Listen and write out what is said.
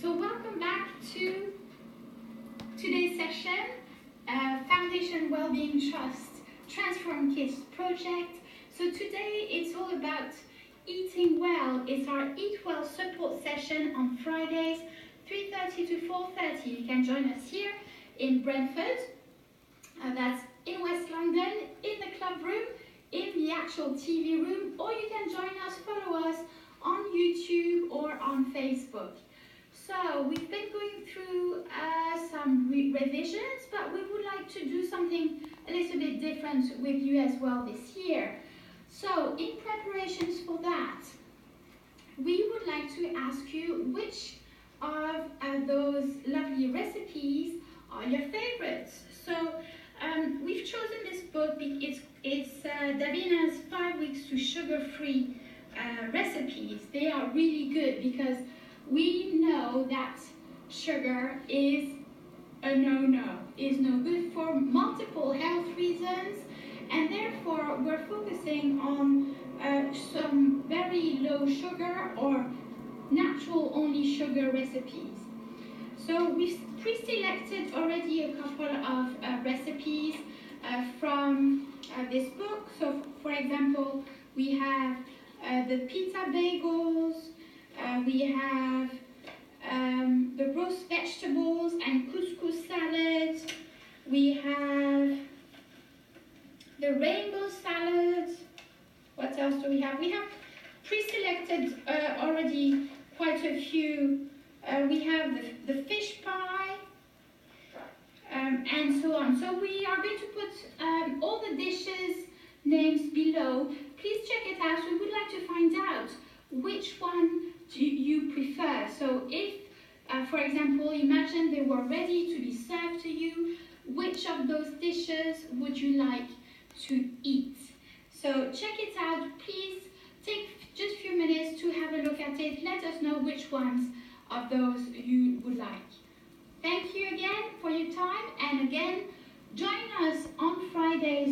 So welcome back to today's session, Foundation Wellbeing Trust Transform Kids project. So today it's all about eating well. It's our Eat Well support session on Fridays, 3:30 to 4:30. You can join us here in Brentford, that's in West London, in the club room, in the actual TV room, or you can join us, follow us on YouTube or on Facebook. So we've been going through some revisions, but we would like to do something a little bit different with you as well this year. So in preparations for that, we would like to ask you which of those lovely recipes are your favorites. So we've chosen this book because it's Davina's 5 weeks to sugar-free recipes. They are really good because we know that sugar is a no-no, is no good for multiple health reasons, and therefore we're focusing on some very low sugar or natural only sugar recipes. So we've pre-selected already a couple of recipes from this book. So for example, we have the pizza bagels, we have the roast vegetables and couscous salad, we have the rainbow salad. What else do we have? We have pre-selected already quite a few. We have the fish pie and so on. So we are going to put all the dishes names below. Please check it out. We would like to find out which one do you prefer. So if, for example, imagine they were ready to be served to you, which of those dishes would you like to eat? So check it out. Please take just a few minutes to have a look at it. Let us know which ones of those you would like. Thank you again for your time, and again, join us on Fridays